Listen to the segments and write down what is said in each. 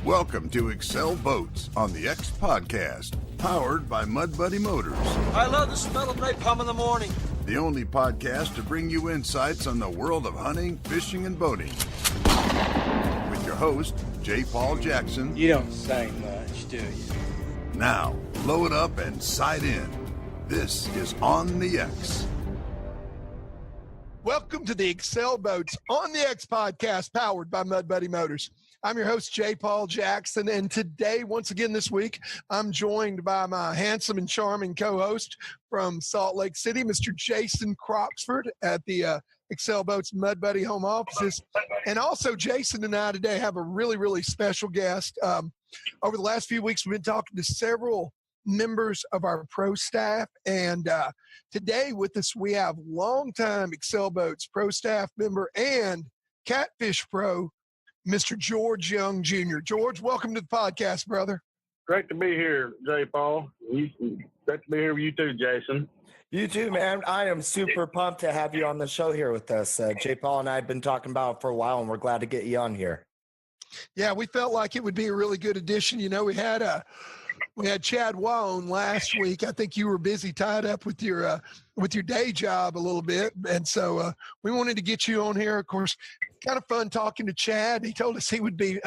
Welcome to Excel Boats on the X Podcast, powered by Mud Buddy Motors. I love the smell of napalm in the morning. The only podcast to bring you insights on the world of hunting, fishing, and boating. With your host, J. Paul Jackson. You don't say much, do you? Now, load up and sight in. This is On the X. Welcome to the Excel Boats on the X Podcast, powered by Mud Buddy Motors. I'm your host, J. Paul Jackson, and today, once again this week, I'm joined by my handsome and charming co-host from Salt Lake City, Mr. Jason Croxford at the Excel Boats Mud Buddy home offices. And also, Jason and I today have a really, really special guest. Over the last few weeks, we've been talking to several members of our pro staff, and today with us, we have longtime Excel Boats pro staff member and Catfish pro, Mr. George Young Jr. George, welcome to the podcast, brother. Great to be here, J. Paul. Great to be here with you too, Jason. You too, man. I am super pumped to have you on the show here with us. J. Paul and I have been talking about it for a while, and we're glad to get you on here. Yeah, we felt like it would be a really good addition. You know, we had Chad Wone last week. I think you were busy, tied up with your day job a little bit, and so we wanted to get you on here. Of course, kind of fun talking to Chad. He told us he would be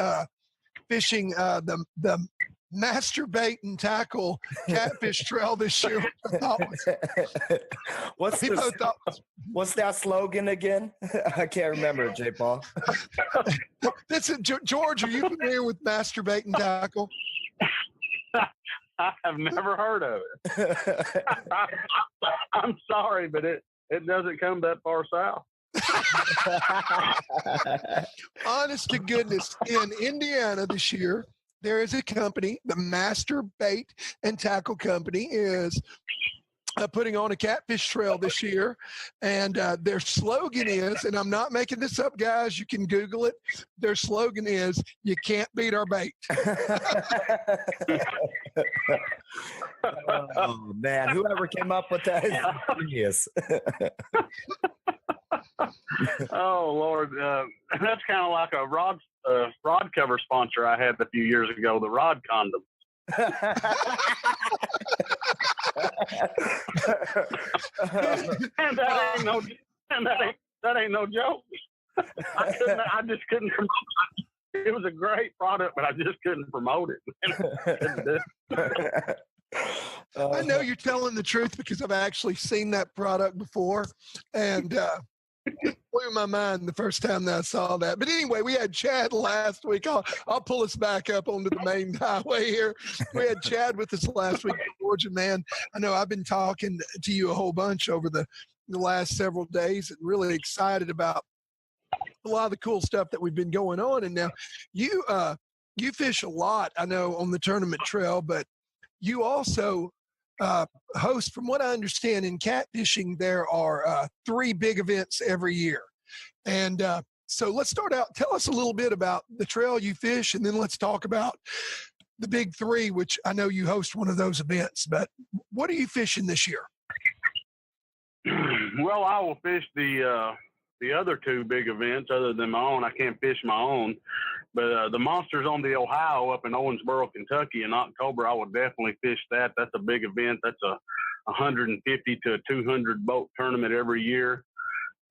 fishing the masturbate and tackle catfish trail this year. What's that slogan again? I can't remember it, J. Paul. George, are you familiar with masturbate and tackle? I have never heard of it. I'm sorry, but it doesn't come that far south. Honest to goodness, in Indiana this year, there is a company, the Master Bait and Tackle Company is putting on a catfish trail this year. And their slogan is, and I'm not making this up, guys, you can Google it. Their slogan is, "You can't beat our bait." Oh, man. Whoever came up with that is genius. Oh, Lord. That's kind of like a rod cover sponsor I had a few years ago, the Rod Condom. And that ain't no joke. I just couldn't promote it. It was a great product, but I just couldn't promote it. I know you're telling the truth because I've actually seen that product before, and it blew my mind the first time that I saw that. But anyway, we had Chad last week. I'll pull us back up onto the main highway here. We had Chad with us last week, Georgia, man. I know I've been talking to you a whole bunch over the last several days and really excited about a lot of the cool stuff that we've been going on. And now you fish a lot, I know, on the tournament trail, but you also host, from what I understand, in catfishing, there are 3 big events every year. And so let's start out. Tell us a little bit about the trail you fish, and then let's talk about the big 3, which I know you host one of those events. But what are you fishing this year? Well, I will fish the other 2 big events other than my own. I can't fish my own. But the Monsters on the Ohio up in Owensboro, Kentucky in October, I will definitely fish that. That's a big event. That's a 150 to 200 boat tournament every year.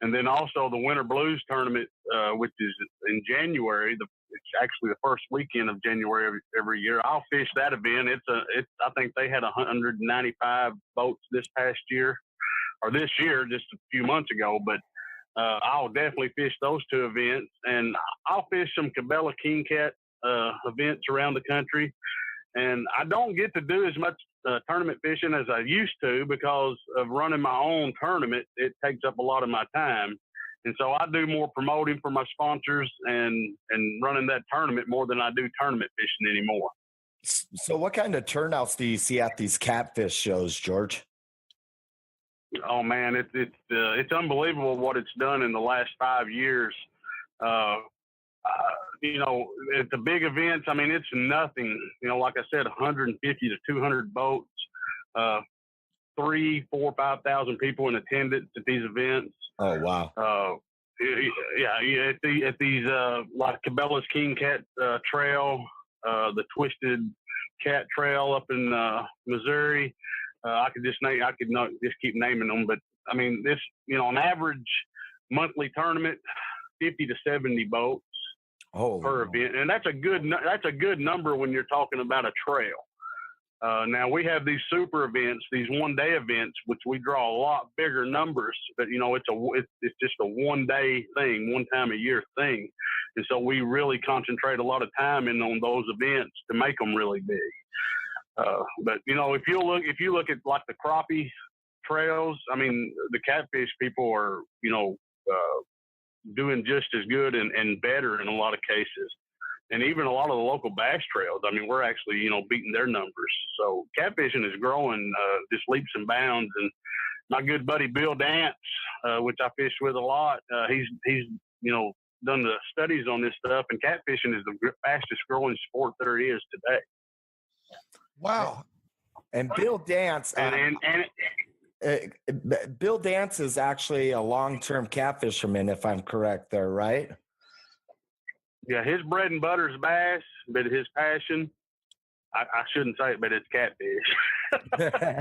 And then also the Winter Blues tournament, which is in January. It's actually the first weekend of January every year. I'll fish that event. I think they had 195 boats this past year, or this year, just a few months ago. But I'll definitely fish those 2 events, and I'll fish some Cabela Kingcat events around the country. And I don't get to do as much tournament fishing as I used to because of running my own tournament. It takes up a lot of my time. And so I do more promoting for my sponsors and running that tournament more than I do tournament fishing anymore. So what kind of turnouts do you see at these catfish shows, George? Oh man, it's unbelievable what it's done in the last 5 years. You know, at the big events, I mean, it's nothing. You know, like I said, 150 to 200 boats, 3, 4, 5,000 people in attendance at these events. Oh wow! Yeah, at these like Cabela's King Cat Trail, the Twisted Cat Trail up in Missouri. I could not just keep naming them, but I mean, this, an average monthly tournament, 50 to 70 boats per event, and that's a good number when you're talking about a trail. Now we have these super events, these one-day events, which we draw a lot bigger numbers. But it's just a one-day thing, one time a year thing, and so we really concentrate a lot of time on those events to make them really big. But if you look at like the crappie trails, I mean, the catfish people are doing just as good and better in a lot of cases. And even a lot of the local bass trails, I mean, we're actually, beating their numbers. So catfishing is growing just leaps and bounds. And my good buddy Bill Dance, which I fish with a lot, he's done the studies on this stuff, and catfishing is the fastest growing sport there is today. Wow. And Bill Dance, Bill Dance is actually a long-term catfisherman, if I'm correct there, right? Yeah, his bread and butter is bass, but his passion, I shouldn't say it, but it's catfish. I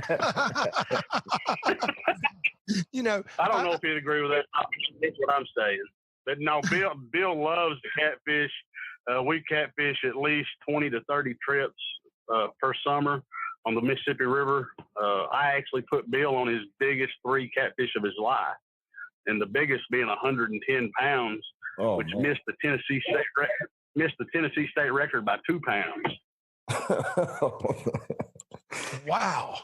don't know if he'd agree with that. That's what I'm saying. But no, Bill loves the catfish. We catfish at least 20 to 30 trips per summer on the Mississippi River. I actually put Bill on his biggest 3 catfish of his life, and the biggest being 110 pounds. Which missed the Tennessee state record by 2 pounds. Wow,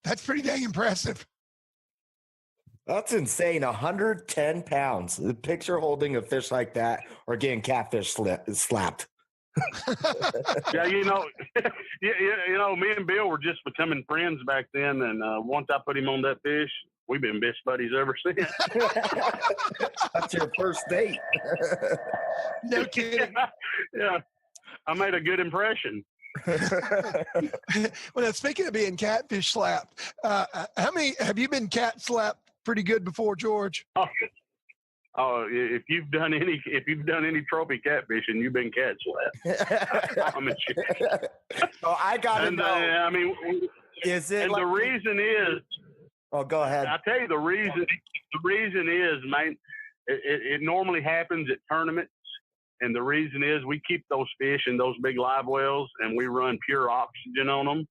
that's pretty dang impressive. That's insane. 110 pounds. Picture holding a fish like that or getting catfish slapped. Yeah, me and Bill were just becoming friends back then, and once I put him on that fish, we've been best buddies ever since. That's your first date. No kidding. Yeah. I made a good impression. Well, now, speaking of being catfish slapped, how many have you been cat slapped pretty good before, George? Oh, if you've done any trophy catfishing, you've been cat slapped. I promise you. Oh, I gotta know. I mean, is it? And the reason is. Oh, go ahead. I'll tell you the reason. The reason is, man, it normally happens at tournaments, and the reason is we keep those fish in those big live wells, and we run pure oxygen on them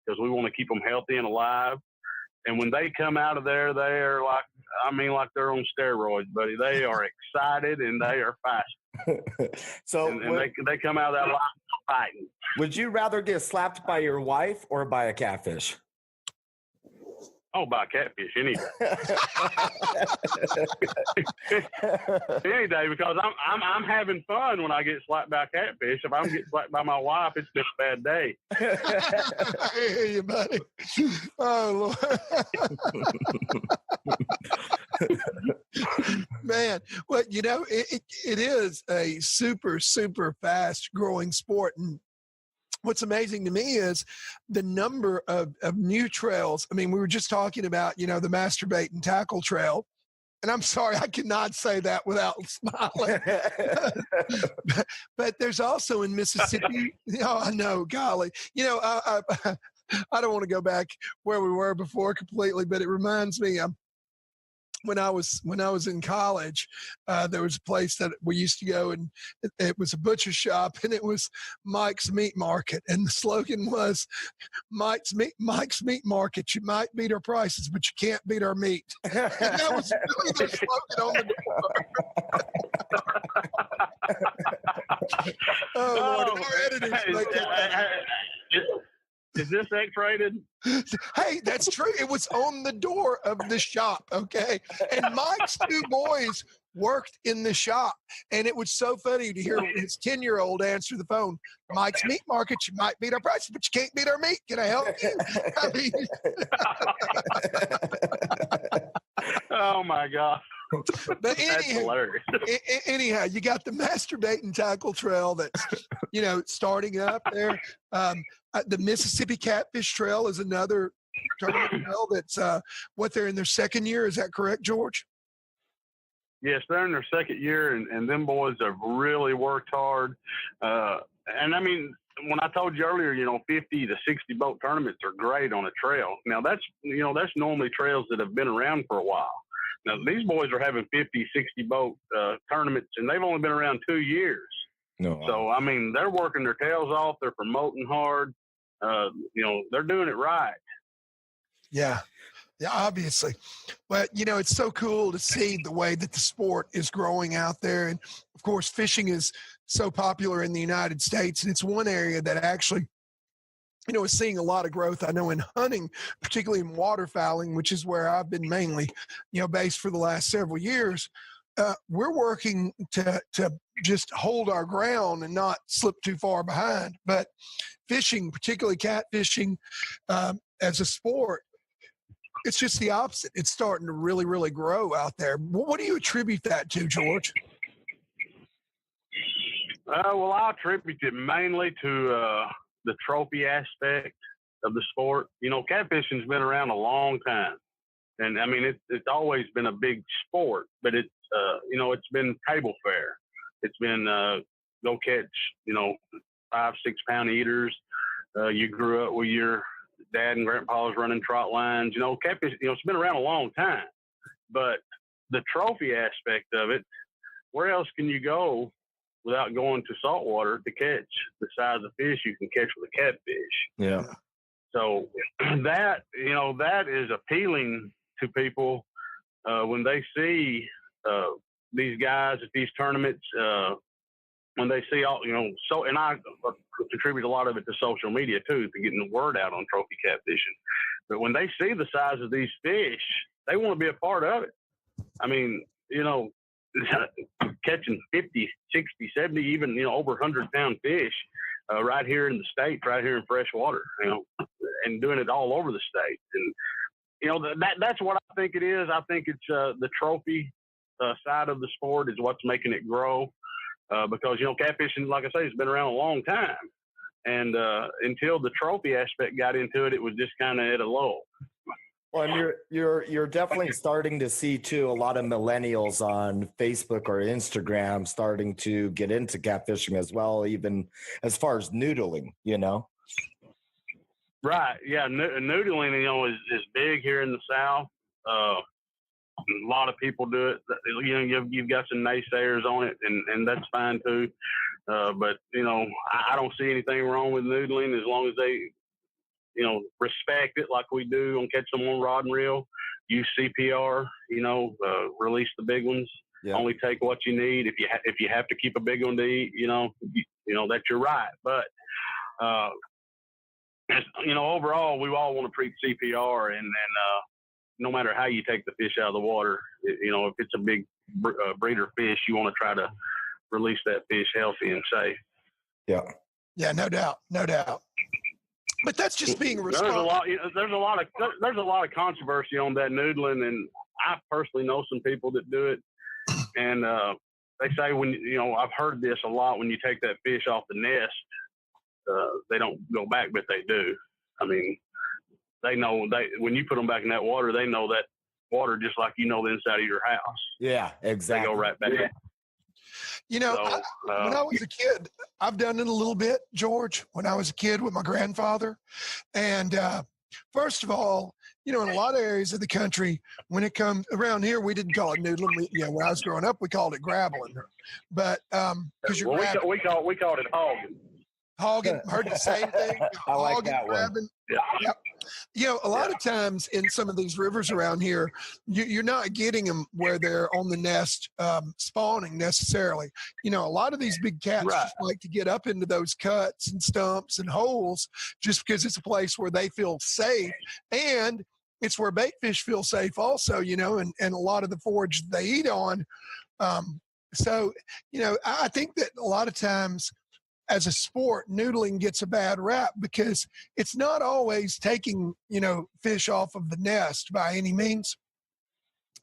because we want to keep them healthy and alive. And when they come out of there, they are like they're on steroids, buddy. They are excited and they are fast. So and they come out of that live fighting. Would you rather get slapped by your wife or by a catfish? Oh, by catfish any day. Any day, because I'm having fun when I get slapped by catfish. If I'm getting slapped by my wife, it's just a bad day. I hear you, buddy. Oh, Lord. Man, well, it is a super, super fast growing sport. And what's amazing to me is the number of new trails. I mean, we were just talking about, the masturbate and tackle trail. And I'm sorry, I cannot say that without smiling. but there's also in Mississippi, I know, golly, I don't want to go back where we were before completely, but it reminds me, when I was in college, there was a place that we used to go, and it was a butcher shop, and it was Mike's Meat Market, and the slogan was Mike's Meat Market. You might beat our prices, but you can't beat our meat. And that was really the slogan on the door. Oh, Lord, our editors make it. Is this X-rated? Hey, that's true. It was on the door of the shop, okay? And Mike's 2 boys worked in the shop, and it was so funny to hear his 10-year-old answer the phone. Mike's Meat Market, you might beat our prices, but you can't beat our meat. Can I help you? I mean, oh, my God. But That's hilarious. Anyhow, you got the masturbate and tackle trail that's, starting up there. The Mississippi Catfish Trail is another tournament trail that's they're in their second year. Is that correct, George? Yes, they're in their second year, and them boys have really worked hard. And I mean, when I told you earlier, 50 to 60 boat tournaments are great on a trail. Now that's normally trails that have been around for a while. Now these boys are having 50, 60 boat tournaments, and they've only been around 2 years. No. So, I mean, they're working their tails off. They're promoting hard. They're doing it right. Yeah. Yeah, obviously. But, it's so cool to see the way that the sport is growing out there. And, of course, fishing is so popular in the United States. And it's one area that actually, is seeing a lot of growth. I know in hunting, particularly in waterfowling, which is where I've been mainly, based for the last several years. We're working to just hold our ground and not slip too far behind. But fishing, particularly catfishing, as a sport, it's just the opposite. It's starting to really, really grow out there. What do you attribute that to, George? Well, I attribute it mainly to the trophy aspect of the sport. Catfishing's been around a long time. And, I mean, it's always been a big sport, but it's been table fare. It's been go catch, 5-6 pound eaters. You grew up with your dad and grandpa was running trot lines. Catfish, it's been around a long time. But the trophy aspect of it, where else can you go without going to saltwater to catch the size of fish you can catch with a catfish? Yeah. So that is appealing to people when they see these guys at these tournaments, when they see all, and I contribute a lot of it to social media too, to getting the word out on trophy catfishing. But when they see the size of these fish, they want to be a part of it. I mean, catching 50, 60, 70, even, over 100 pound fish right here in the state, right here in fresh water, and doing it all over the state. And, that's what I think it is. I think it's the trophy side of the sport is what's making it grow because, catfishing, like I say, has been around a long time. And until the trophy aspect got into it, it was just kind of at a lull. Well, and you're definitely starting to see too a lot of millennials on Facebook or Instagram starting to get into catfishing as well, even as far as noodling, Right. Yeah. Noodling, is big here in the South. A lot of people do it. You've got some naysayers on it, and that's fine too. But I don't see anything wrong with noodling as long as they, respect it like we do on Catch Them on Rod and Reel. Use CPR. Release the big ones. Yeah. Only take what you need. If you have to keep a big one to eat, that's your right. But overall, we all want to preach CPR, and no matter how you take the fish out of the water, if it's a big breeder fish, you want to try to release that fish healthy and safe. Yeah. Yeah, no doubt. But that's just being responsible. There's a lot of controversy on that noodling, and I personally know some people that do it. And they say I've heard this a lot. When you take that fish off the nest, they don't go back, but they do. I mean, they know when you put them back in that water, they know that water just like the inside of your house. Yeah, exactly. They go right back. Yeah. When I was a kid, I've done it a little bit, George, when I was a kid with my grandfather. And first of all, in a lot of areas of the country, when it comes around here, we didn't call it noodling. When I was growing up, we called it grabbling. But because we called it hogging. Hogging, heard the same thing. I like that one. Yeah. Yep. A lot of times in some of these rivers around here, you're not getting them where they're on the nest spawning necessarily. A lot of these big cats just like to get up into those cuts and stumps and holes just because it's a place where they feel safe. And it's where bait fish feel safe also, and a lot of the forage they eat on. So, I think that a lot of times, as a sport, noodling gets a bad rap because it's not always taking, fish off of the nest by any means.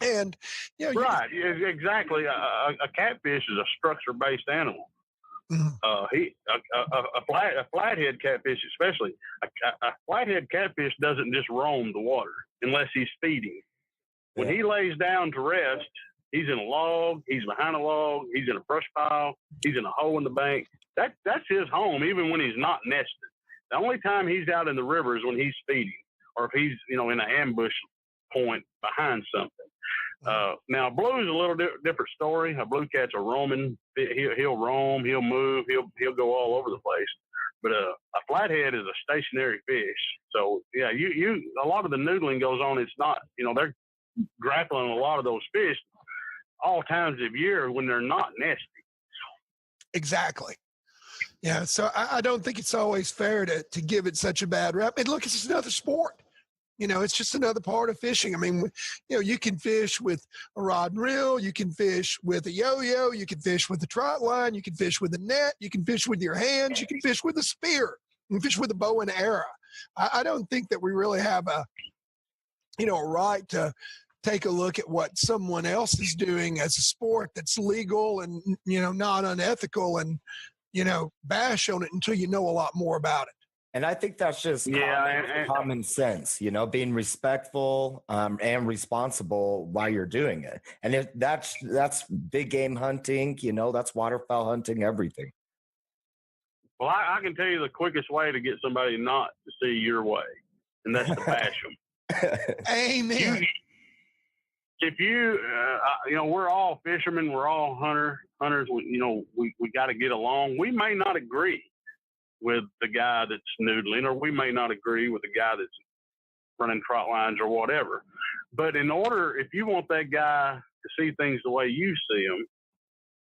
And, right. Exactly. A catfish is a structure-based animal. Mm-hmm. A flathead catfish, especially, a flathead catfish doesn't just roam the water unless he's feeding. When he lays down to rest, He's in a log. He's behind a log. He's in a brush pile. He's in a hole in the bank. That's his home, even when he's not nested. The only time he's out in the river is when he's feeding, or if he's, in an ambush point behind something. Now, a blue is a little different story. A blue cat's a roaming. He'll roam. He'll move. He'll go all over the place. But a flathead is a stationary fish. So yeah, a lot of the noodling goes on. It's not, they're grappling a lot of those fish all times of year when they're not nesting. Exactly. Yeah. So I don't think it's always fair to give it such a bad rep. And look, it's just another sport. It's just another part of fishing. I mean, you can fish with a rod and reel. You can fish with a yo-yo. You can fish with a trot line. You can fish with a net. You can fish with your hands. You can fish with a spear. You can fish with a bow and arrow. I don't think that we really have a right to take a look at what someone else is doing as a sport that's legal and, not unethical and, bash on it until you know a lot more about it. And I think that's just common sense, being respectful and responsible while you're doing it. And if that's big game hunting, that's waterfowl hunting, everything. Well, I can tell you the quickest way to get somebody not to see your way, and that's to bash them. Amen. If you, we're all fishermen, we're all hunters. We got to get along. We may not agree with the guy that's noodling, or we may not agree with the guy that's running trot lines or whatever. But if you want that guy to see things the way you see them,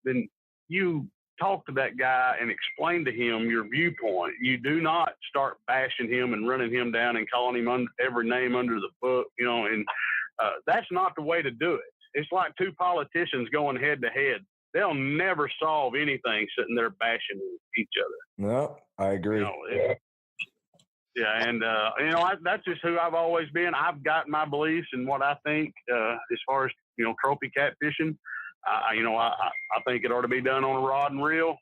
then you talk to that guy and explain to him your viewpoint. You do not start bashing him and running him down and calling him every name under the book, and that's not the way to do it. It's like two politicians going head to head. They'll never solve anything sitting there bashing each other. No, I agree. And that's just who I've always been. I've got my beliefs and what I think as far as trophy catfishing. I think it ought to be done on a rod and reel.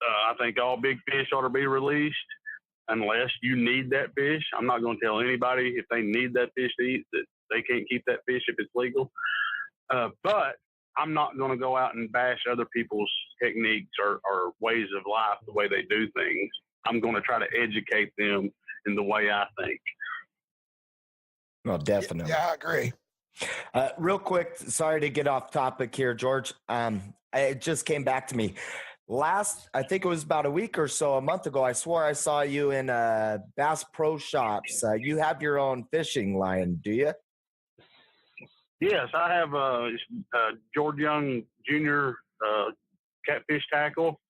I think all big fish ought to be released unless you need that fish. I'm not going to tell anybody if they need that fish to eat that they can't keep that fish if it's legal. But I'm not going to go out and bash other people's techniques or ways of life, the way they do things. I'm going to try to educate them in the way I think. Well, definitely. Yeah, I agree. Real quick, sorry to get off topic here, George. It just came back to me. I think it was about a week or so, a month ago, I swore I saw you in Bass Pro Shops. You have your own fishing line, do you? Yes, I have George Young Jr. Catfish Tackle.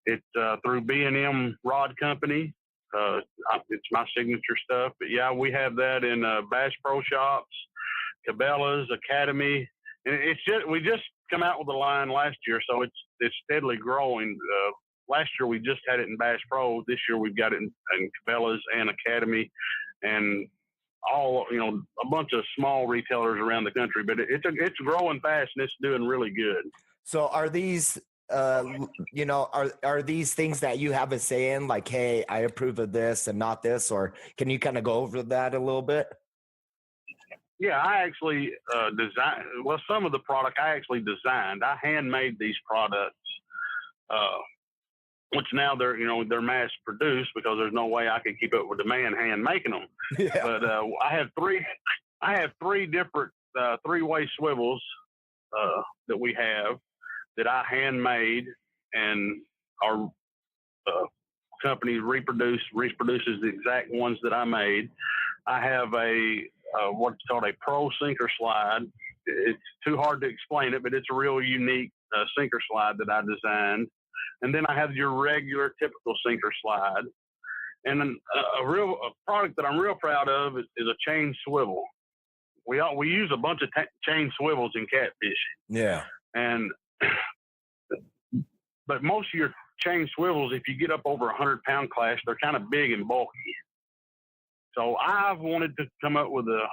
It's through B&M Rod Company. It's my signature stuff. But, yeah, we have that in Bass Pro Shops, Cabela's, Academy. And we just come out with a line last year, so it's steadily growing. Last year we just had it in Bass Pro. This year we've got it in Cabela's and Academy, and all a bunch of small retailers around the country. But it's growing fast and it's doing really good. So are these are these things that you have a say in, like, hey, I approve of this and not this, or can you kind of go over that a little bit? Yeah, I actually designed. Well, some of the product I actually designed. I handmade these products, which now they're mass produced because there's no way I could keep up with the man hand making them. Yeah. But I have three different three-way swivels that we have that I handmade, and our company reproduces the exact ones that I made. I have what's called a pro sinker slide. It's too hard to explain it, but it's a real unique sinker slide that I designed. And then I have your regular typical sinker slide. And then a product that I'm real proud of is a chain swivel. We use a bunch of chain swivels in catfishing. Yeah. But most of your chain swivels, if you get up over 100-pound class, they're kind of big and bulky. So I've wanted to come up with a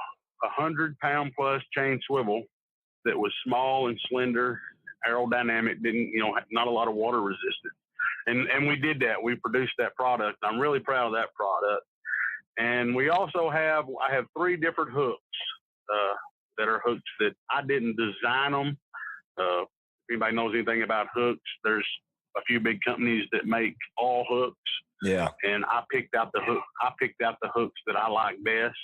100-pound plus chain swivel that was small and slender, aerodynamic, not a lot of water resistance. And we did that. We produced that product. I'm really proud of that product. And we also I have three different hooks. that are hooks that I didn't design them. If anybody knows anything about hooks, there's a few big companies that make all hooks. Yeah. And I picked out the hooks that I like best,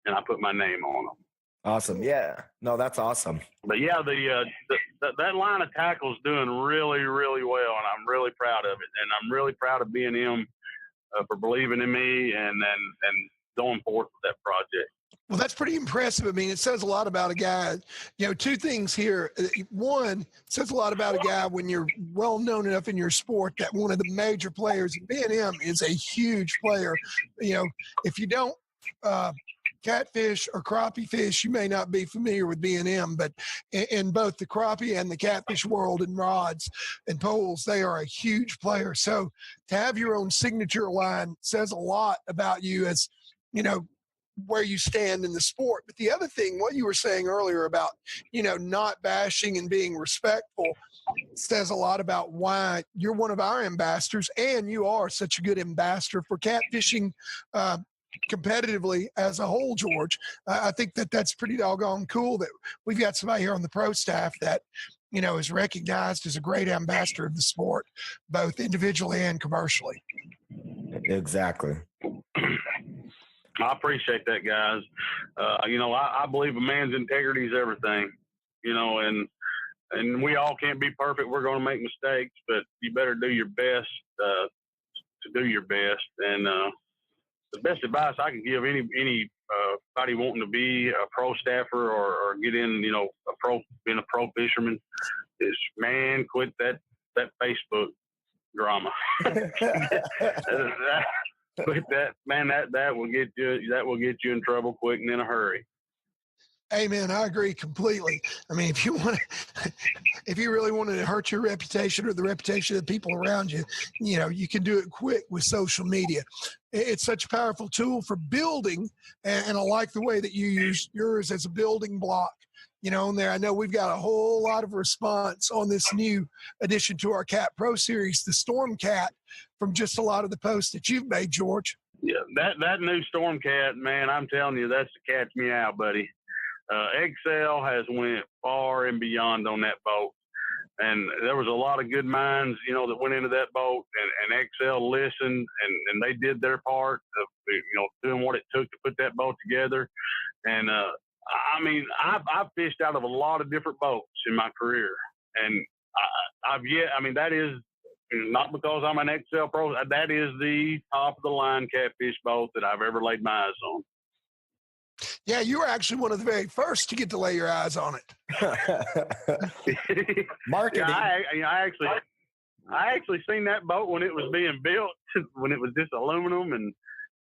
and I put my name on them. Awesome. Yeah. No, that's awesome. But yeah, that line of tackle is doing really, really well, and I'm really proud of it. And I'm really proud of B&M for believing in me and going forth with that project. Well, that's pretty impressive. I mean, it says a lot about a guy. You know, two things here. One, it says a lot about a guy when you're well known enough in your sport that one of the major players, B&M is a huge player. You know, if you don't catfish or crappie fish, you may not be familiar with B&M, but in both the crappie and the catfish world and rods and poles, they are a huge player. So to have your own signature line says a lot about you as, you know, where you stand in the sport. But the other thing, what you were saying earlier about, you know, not bashing and being respectful says a lot about why you're one of our ambassadors, and you are such a good ambassador for catfishing competitively as a whole, George. I think that's pretty doggone cool that we've got somebody here on the pro staff that, you know, is recognized as a great ambassador of the sport, both individually and commercially. Exactly. I appreciate that, guys. You know, I believe a man's integrity is everything, you know, and we all can't be perfect. We're going to make mistakes, but you better do your best to do your best. And the best advice I can give anybody wanting to be a pro staffer or get in, you know, being a pro fisherman is, man, quit that Facebook drama. Quit that, man. That will get you in trouble quick and in a hurry. Amen. I agree completely. I mean, if you really want to hurt your reputation or the reputation of the people around you, you know, you can do it quick with social media. It's such a powerful tool for building, and I like the way that you use yours as a building block. You know, in there, I know we've got a whole lot of response on this new addition to our Cat Pro series, the Storm Cat, from just a lot of the posts that you've made, George. Yeah, that new Storm Cat, man, I'm telling you, that's the cat's meow, buddy. Excel has went far and beyond on that boat. And there was a lot of good minds, you know, that went into that boat, and Excel listened, and they did their part of, you know, doing what it took to put that boat together. And, I mean, I've fished out of a lot of different boats in my career, and that is not because I'm an Excel pro. That is the top of the line catfish boat that I've ever laid my eyes on. Yeah, you were actually one of the very first to get to lay your eyes on it. Marketing. Yeah, I actually seen that boat when it was being built, when it was just aluminum, and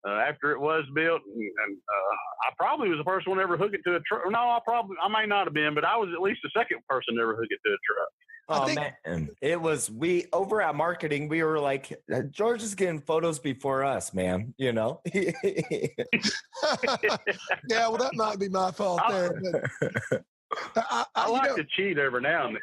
after it was built, and I probably was the first one to ever hook it to a truck. No, I might not have been, but I was at least the second person to ever hook it to a truck. Oh, man. It was, over at marketing, we were like, George is getting photos before us, man, you know? Yeah, well, that might be my fault there. But I like to cheat every now and then.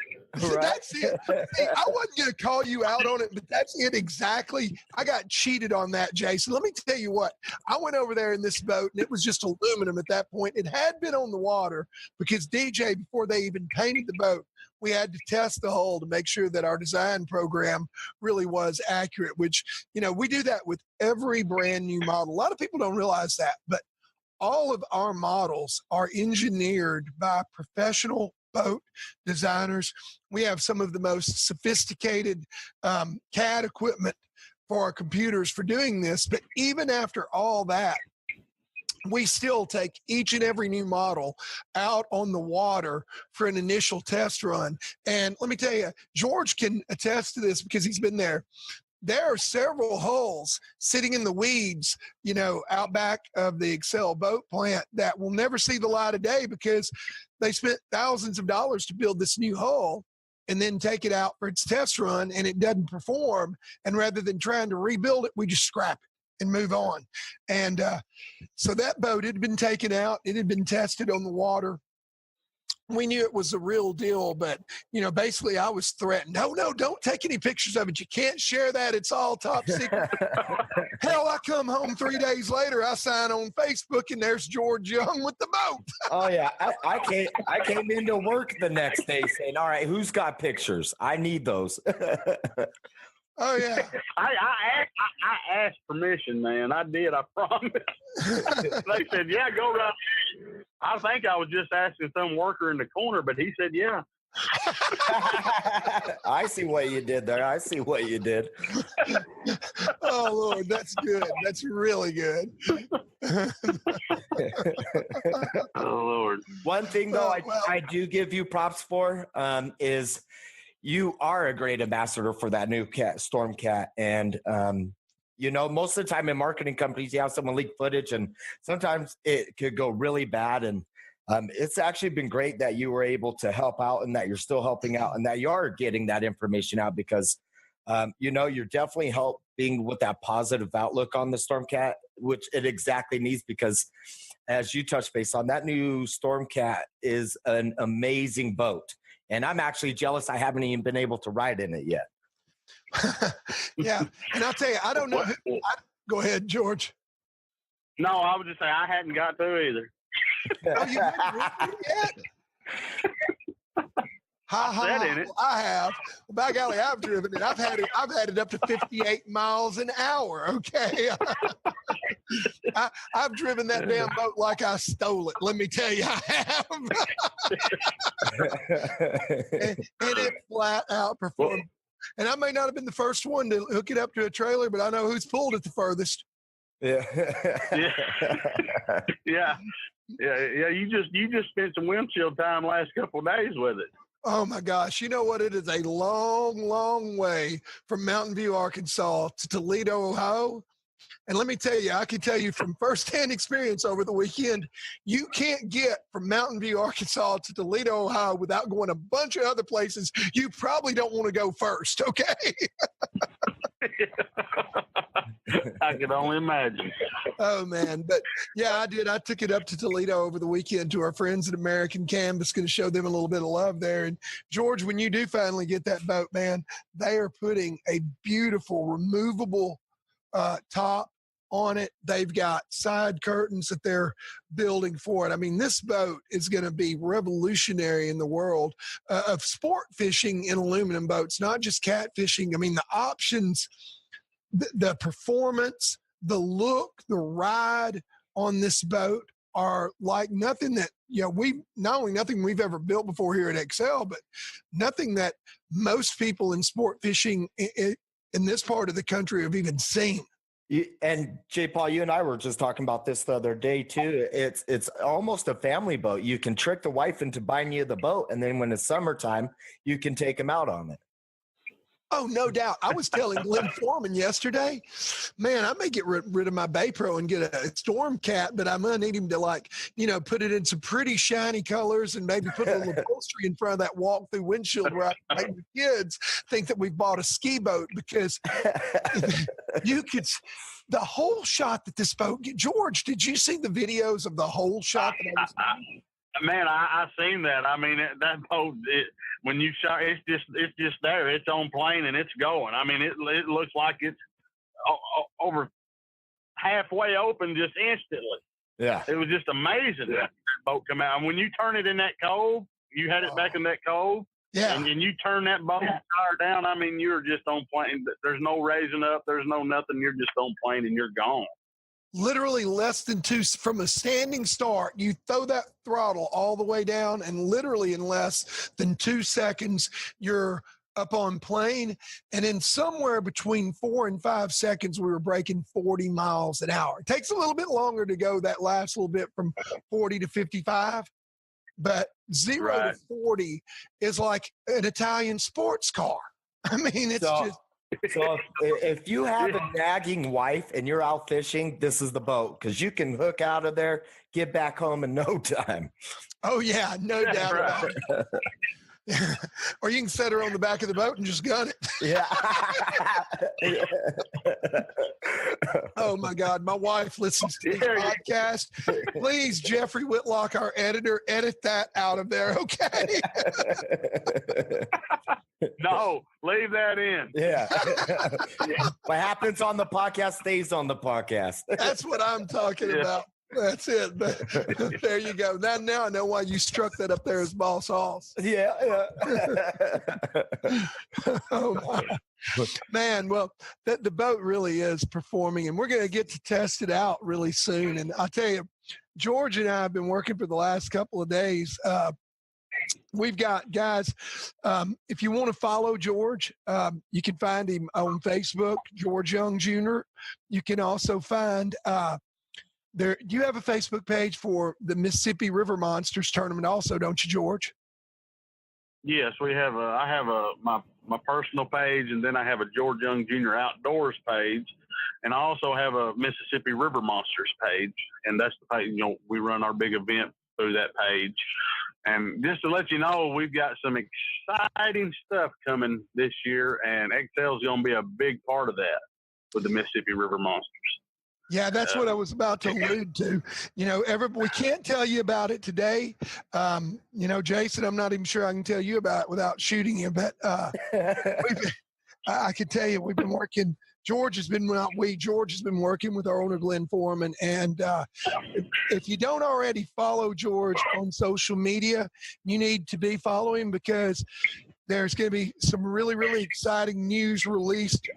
Right? That's it. See, I wasn't going to call you out on it, but that's it exactly. I got cheated on that, Jason. Let me tell you what. I went over there in this boat, and it was just aluminum at that point. It had been on the water because DJ, before they even painted the boat, we had to test the hull to make sure that our design program really was accurate, which, you know, we do that with every brand new model. A lot of people don't realize that, but all of our models are engineered by professional boat designers. We have some of the most sophisticated CAD equipment for our computers for doing this. But even after all that, we still take each and every new model out on the water for an initial test run. And let me tell you, George can attest to this because he's been there. There are several hulls sitting in the weeds, you know, out back of the Excel boat plant that will never see the light of day because they spent thousands of dollars to build this new hull and then take it out for its test run, and it doesn't perform. And rather than trying to rebuild it, we just scrap it and move on. And so that boat had been taken out. It had been tested on the water. we knew it was the real deal, but basically I was threatened. No, don't take any pictures of it. You can't share that. It's all top secret. Hell, I come home 3 days later, I sign on Facebook, and there's George Young with the boat. Oh yeah, I came into work the next day saying, "All right, who's got pictures? I need those." Oh yeah. I asked permission, man. I did. I promise. They said, "Yeah, go right." I think I was just asking some worker in the corner, but he said, "Yeah." I see what you did there. I see what you did. Oh Lord, that's good. That's really good. Oh Lord. One thing though, I do give you props for is you are a great ambassador for that new Storm Cat, and most of the time in marketing companies, you have someone leak footage, and sometimes it could go really bad. And it's actually been great that you were able to help out, and that you're still helping out, and that you are getting that information out, because you're definitely helping with that positive outlook on the Storm Cat, which it exactly needs, because as you touched base on, that new Storm Cat is an amazing boat. And I'm actually jealous I haven't even been able to ride in it yet. Yeah. And I'll tell you, I don't know. Go ahead, George. No, I would just say I hadn't got to either. Oh, you haven't yet? In it. I have. Well, by golly, I've driven it. I've had it up to 58 miles an hour. Okay. I've driven that damn boat like I stole it. Let me tell you, I have. and it flat out performed. And I may not have been the first one to hook it up to a trailer, but I know who's pulled it the furthest. Yeah. Yeah. You just spent some windshield time last couple of days with it. Oh my gosh. You know what? It is a long, long way from Mountain View, Arkansas to Toledo, Ohio. And let me tell you, I can tell you from firsthand experience over the weekend, you can't get from Mountain View, Arkansas to Toledo, Ohio without going a bunch of other places you probably don't want to go first, okay? I can only imagine. Oh, man. But, yeah, I did. I took it up to Toledo over the weekend to our friends at American Canvas, going to show them a little bit of love there. And, George, when you do finally get that boat, man, they are putting a beautiful removable top on it. They've got side curtains that they're building for it. I mean, this boat is going to be revolutionary in the world of sport fishing in aluminum boats, not just catfishing. I mean, the options, the performance, the look, the ride on this boat are like nothing that, not only nothing we've ever built before here at Excel, but nothing that most people in sport fishing in this part of the country have even seen. And J. Paul, you and I were just talking about this the other day too. It's almost a family boat. You can trick the wife into buying you the boat, and then when it's summertime, you can take them out on it. Oh, no doubt. I was telling Glenn Foreman yesterday, man, I may get rid of my Bay Pro and get a Storm Cat, but I'm going to need him to put it in some pretty shiny colors and maybe put a little upholstery in front of that walk-through windshield where I can make the kids think that we've bought a ski boat, because you could – the whole shot that this boat – George, did you see the videos of the whole shot that I was doing? Man, I seen that. I mean, that boat, when you shot, it's just there. It's on plane and it's going. I mean, it looks like it's over halfway open just instantly. Yeah, it was just amazing that boat come out. And when you turn it in that cove, you had it back in that cove. Yeah, and you turn that boat tire down. I mean, you're just on plane. There's no raising up. There's no nothing. You're just on plane and you're gone. Literally less than from a standing start, you throw that throttle all the way down, and literally in less than 2 seconds, you're up on plane. And in somewhere between 4 and 5 seconds, we were breaking 40 miles an hour. It takes a little bit longer to go that last little bit from 40 to 55, but 0 to 40 is like an Italian sports car. I mean, it's just... So if you have a nagging wife and you're out fishing, this is the boat, because you can hook out of there, get back home in no time. Oh, yeah, no doubt about it. Or you can set her on the back of the boat and just gun it. Yeah. Oh my God, my wife listens to this podcast. Please, Jeffrey Whitlock, our editor, edit that out of there, okay? No, leave that in. Yeah. What happens on the podcast stays on the podcast. That's what I'm talking about. That's it. But there you go. Now I know why you struck that up there as Boss Hoss. Yeah. Oh my. Man, well, the boat really is performing, and we're going to get to test it out really soon. And I'll tell you, George and I have been working for the last couple of days. We've got guys. If you want to follow George, you can find him on Facebook, George Young Jr. You can also find there. You have a Facebook page for the Mississippi River Monsters tournament, also, don't you, George? Yes, we have I have my personal page, and then I have a George Young Jr. Outdoors page, and I also have a Mississippi River Monsters page, and that's the page. We run our big event through that page. And just to let you know, we've got some exciting stuff coming this year, and XL is going to be a big part of that with the Mississippi River Monsters. Yeah, that's what I was about to allude to. We can't tell you about it today. Jason, I'm not even sure I can tell you about it without shooting you, but I can tell you we've been working. George has been working with our owner, Glenn Foreman. And if you don't already follow George on social media, you need to be following, because there's going to be some really, really exciting news released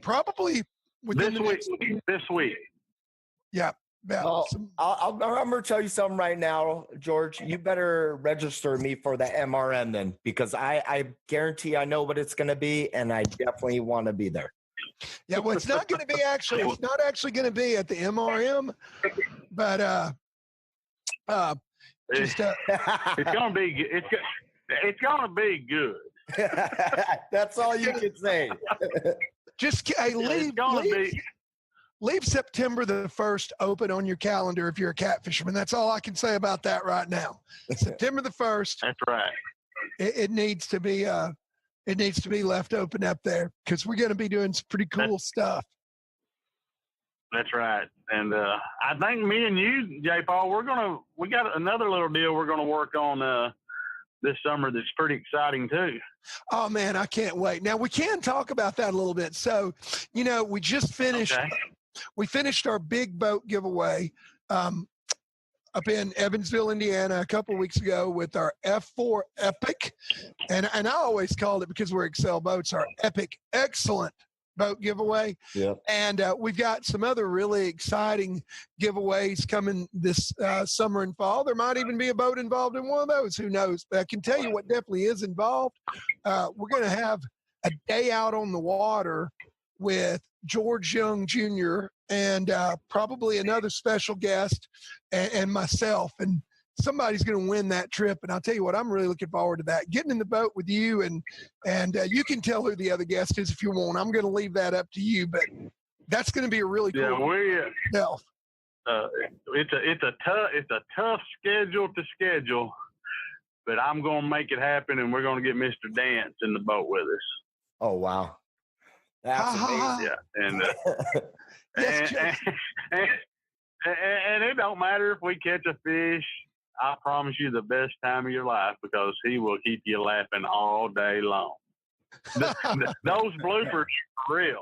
probably within this week. Yeah. Well, I'm going to tell you something right now, George. You better register me for the MRM then, because I guarantee I know what it's going to be, and I definitely want to be there. Yeah, well, it's not going to be it's not actually going to be at the MRM, but it's going to be it's going to be good. That's all you can say. Just leave September the 1st open on your calendar if you're a catfisherman. That's all I can say about that right now. September the 1st. That's right. It needs to be left open up there, because we're going to be doing some pretty cool stuff. That's right. And I think me and you, J. Paul, we got another little deal we're going to work on this summer that's pretty exciting too. Oh man, I can't wait. Now we can talk about that a little bit. So, we just finished. Okay. We finished our big boat giveaway up in Evansville, Indiana, a couple of weeks ago with our F4 Epic, and I always called it, because we're Excel Boats, our Epic Excellent boat giveaway. Yeah. And we've got some other really exciting giveaways coming this summer and fall. There might even be a boat involved in one of those. Who knows? But I can tell you what definitely is involved. We're going to have a day out on the water with George Young Jr. and probably another special guest and myself. And somebody's going to win that trip. And I'll tell you what, I'm really looking forward to that. Getting in the boat with you, and you can tell who the other guest is if you want. I'm going to leave that up to you, but that's going to be a really cool it's a tough schedule to schedule, but I'm going to make it happen, and we're going to get Mr. Dance in the boat with us. Oh, wow. That's amazing. Yeah. And, yes, and it don't matter if we catch a fish. I promise you the best time of your life, because he will keep you laughing all day long. Those bloopers are real.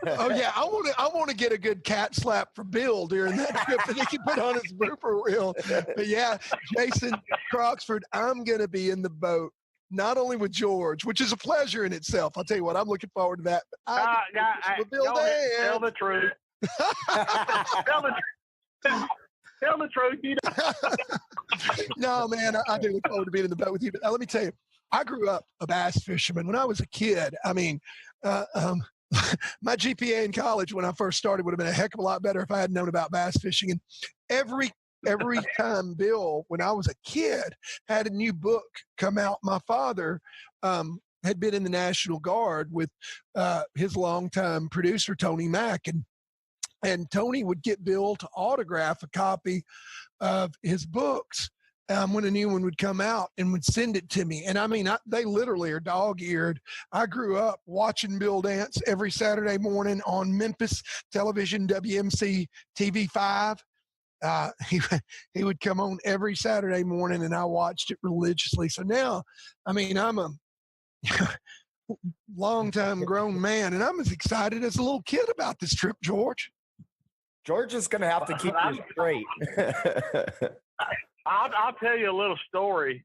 Oh yeah, I want to get a good cat slap for Bill during that trip that he can put on his blooper reel. But yeah, Jason Croxford, I'm going to be in the boat, not only with George, which is a pleasure in itself. I'll tell you what, I'm looking forward to that. Tell the truth. Tell the truth. You No, man, I do look forward to being in the boat with you. But let me tell you, I grew up a bass fisherman. When I was a kid, I mean, my GPA in college when I first started would have been a heck of a lot better if I had known about bass fishing. And every time Bill, when I was a kid, had a new book come out, my father had been in the National Guard with his longtime producer, Tony Mack. And Tony would get Bill to autograph a copy of his books. when a new one would come out and would send it to me. And I mean, they literally are dog-eared. I grew up watching Bill dance every Saturday morning on Memphis television, WMC TV5. He would come on every Saturday morning, and I watched it religiously. So now, I mean, I'm a long-time grown man, and I'm as excited as a little kid about this trip, George. George is going to have to keep you straight. I'll tell you a little story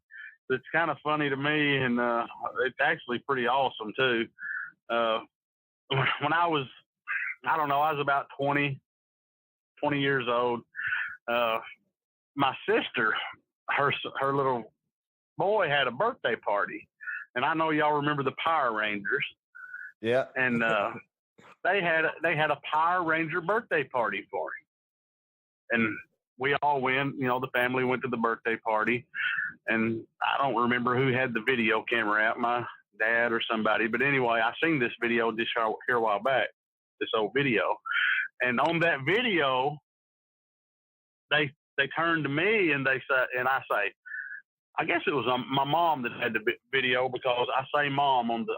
that's kind of funny to me, and it's actually pretty awesome too. When I was about 20 years old. My sister, her little boy had a birthday party, and I know y'all remember the Power Rangers. Yeah. And they had a Power Ranger birthday party for him, and we all went. You know, the family went to the birthday party, and I don't remember who had the video camera out, my dad or somebody. But anyway, I seen this video just here a while back, this old video, and on that video, they turned to me and they said, and I say, I guess it was my mom that had the video, because I say mom on the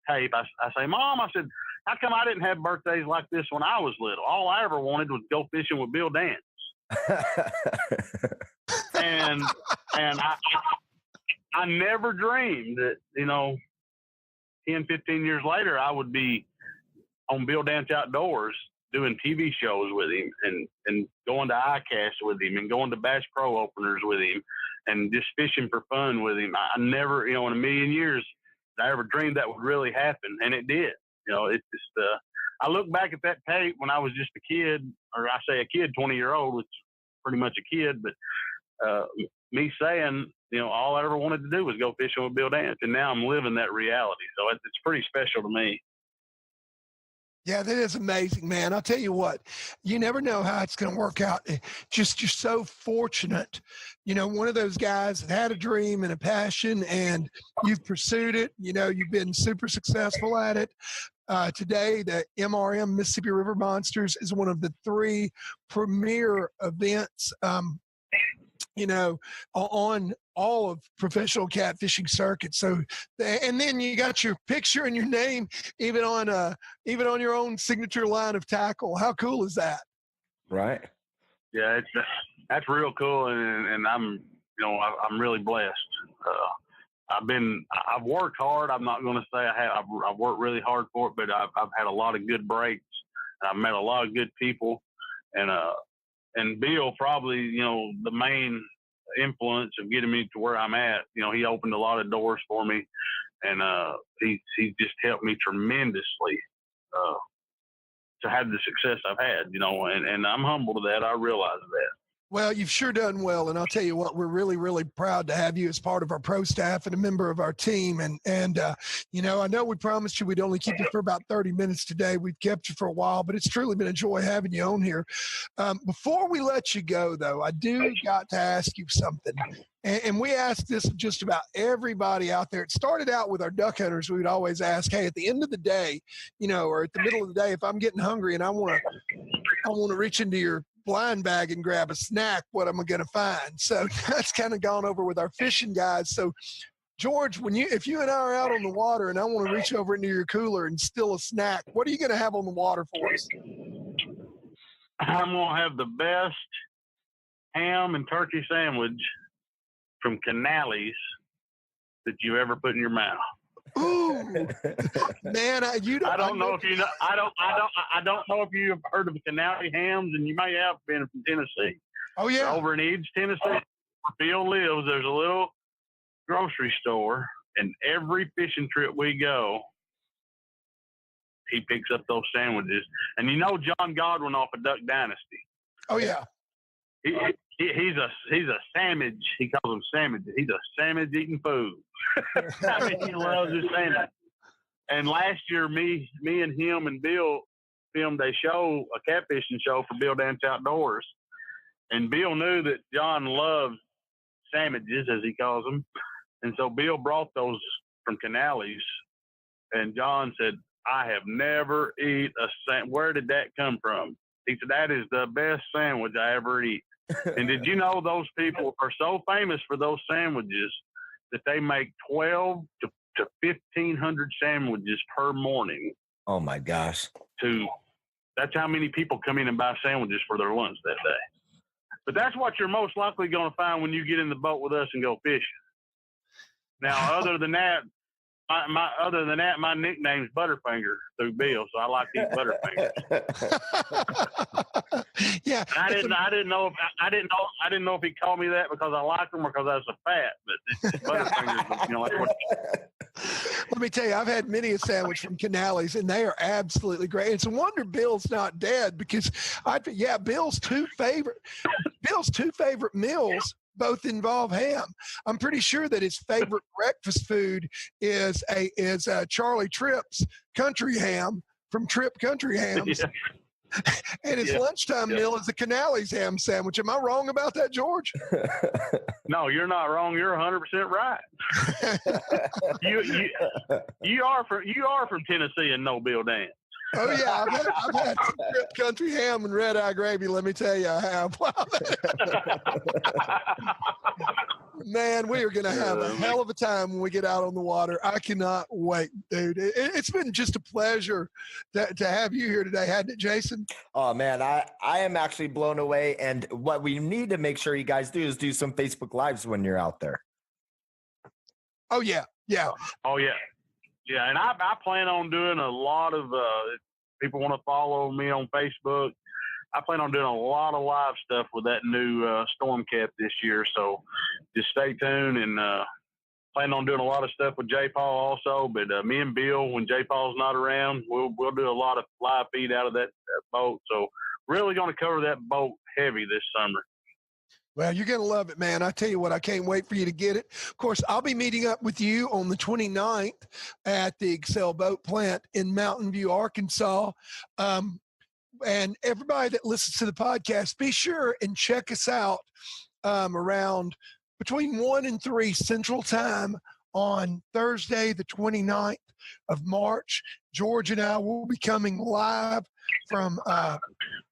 tape. I say, Mom, I said, how come I didn't have birthdays like this when I was little? All I ever wanted was go fishing with Bill Dance. and I never dreamed that, 10, 15 years later, I would be on Bill Dance Outdoors doing TV shows with him and going to iCast with him and going to Bass Pro openers with him and just fishing for fun with him. I never, in a million years, I ever dreamed that would really happen. And it did. It's just, I look back at that tape when I was just a kid, or I say a kid, 20-year-old, which is pretty much a kid, but me saying, all I ever wanted to do was go fishing with Bill Dance. And now I'm living that reality. So it's pretty special to me. Yeah, that is amazing, man. I'll tell you what, you never know how it's going to work out. Just, you're so fortunate. One of those guys that had a dream and a passion, and you've pursued it. You've been super successful at it. Today, the MRM Mississippi River Monsters is one of the 3 premier events, on all of professional catfishing circuits. So, and then you got your picture and your name even on your own signature line of tackle. How cool is that? Right. Yeah, that's real cool, and I'm really blessed. I've worked hard. I'm not going to say I've worked really hard for it, but I've had a lot of good breaks, and I've met a lot of good people, and Bill probably, the main influence of getting me to where I'm at. He opened a lot of doors for me, and he just helped me tremendously to have the success I've had, and I'm humble to that. I realize that. Well, you've sure done well, and I'll tell you what, we're really, really proud to have you as part of our pro staff and a member of our team. And I know we promised you we'd only keep you for about 30 minutes today. We've kept you for a while, but it's truly been a joy having you on here. Before we let you go, though, I do got to ask you something. And we ask this of just about everybody out there. It started out with our duck hunters. We would always ask, hey, at the end of the day, or at the middle of the day, if I'm getting hungry and I want to reach into your blind bag and grab a snack, what am I going to find? So that's kind of gone over with our fishing guys. So George, if you and I are out on the water and I want to reach over into your cooler and steal a snack, what are you going to have on the water for us? I'm going to have the best ham and turkey sandwich from Canales that you ever put in your mouth. Ooh, man! I don't know if you've heard of Canale hams, and you may have been from Tennessee. Oh yeah, over in Eads, Tennessee, where Bill lives. There's a little grocery store, and every fishing trip we go, he picks up those sandwiches. And John Godwin off of Duck Dynasty. Oh yeah. He's a sandwich. He calls them sandwiches. He's a sandwich eating food. He loves his sandwich. And last year, me and him and Bill filmed a catfishing show for Bill Dance Outdoors. And Bill knew that John loved sandwiches, as he calls them. And so Bill brought those from Canales. And John said, I have never eat a sandwich. Where did that come from? He said, that is the best sandwich I ever eat. And did you know those people are so famous for those sandwiches that they make 12 to 1,500 sandwiches per morning? Oh my gosh. That's how many people come in and buy sandwiches for their lunch that day. But that's what you're most likely going to find when you get in the boat with us and go fishing. Now, other than that, my nickname's Butterfinger through Bill, so I like to eat Butterfingers. Yeah, I didn't know if he called me that because I like them or because I was so fat. But Butterfingers, like what. Let me tell you, I've had many a sandwich from Canales, and they are absolutely great. It's a wonder Bill's not dead because Bill's two favorite meals both involve ham. I'm pretty sure that his favorite breakfast food is Charlie Tripp's country ham from Tripp Country Hams. Yeah. And his lunchtime meal is a Canales ham sandwich. Am I wrong about that, George? No, you're not wrong. You're 100% right. you are from Tennessee and know Bill Dance. Oh yeah, I've had Tripp Country ham and red eye gravy. Let me tell you, I have. Wow. Man, we are going to have a hell of a time when we get out on the water. I cannot wait, dude. It's been just a pleasure to have you here today, hadn't it, Jason? Oh, man, I am actually blown away. And what we need to make sure you guys do is do some Facebook Lives when you're out there. Oh, yeah. Yeah. Oh, yeah. Yeah, and I plan on doing a lot of if people want to follow me on Facebook, I plan on doing a lot of live stuff with that new Stormcat this year. So just stay tuned and plan on doing a lot of stuff with J. Paul also. But me and Bill, when J. Paul's not around, we'll do a lot of live feed out of that boat. So really going to cover that boat heavy this summer. Well, you're going to love it, man. I tell you what, I can't wait for you to get it. Of course, I'll be meeting up with you on the 29th at the Excel Boat Plant in Mountain View, Arkansas. And everybody that listens to the podcast, be sure and check us out around between 1 and 3 Central Time on Thursday, the 29th of March. George and I will be coming live from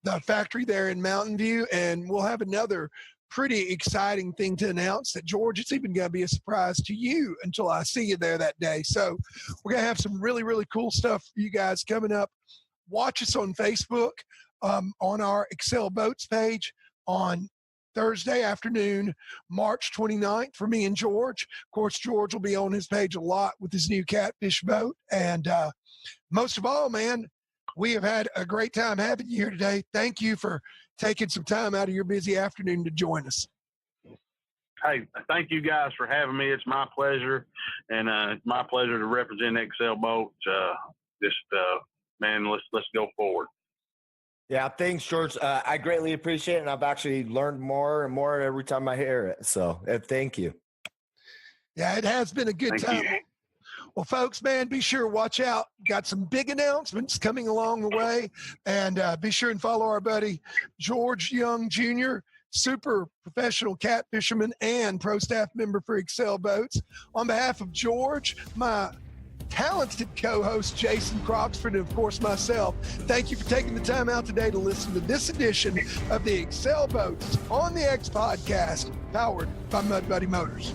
the factory there in Mountain View, and we'll have another pretty exciting thing to announce that, George, it's even going to be a surprise to you until I see you there that day. So we're going to have some really, really cool stuff for you guys coming up. Watch us on Facebook on our Excel Boats page on Thursday afternoon, March 29th for me and George. Of course, George will be on his page a lot with his new catfish boat. And most of all, man, we have had a great time having you here today. Thank you for taking some time out of your busy afternoon to join us. Hey, thank you guys for having me. It's my pleasure, and it's my pleasure to represent Excel Boats. Man, let's go forward. Yeah, thanks, George. I greatly appreciate it, and I've actually learned more and more every time I hear it. So thank you. Yeah, it has been a good time. Well, folks, man, be sure to watch out. Got some big announcements coming along the way. And be sure and follow our buddy George Young Jr., super professional cat fisherman and pro staff member for Excel Boats. On behalf of George, my talented co-host Jason Croxford, and of course myself, thank you for taking the time out today to listen to this edition of the Excel Boats on the X podcast, powered by Mud Buddy Motors.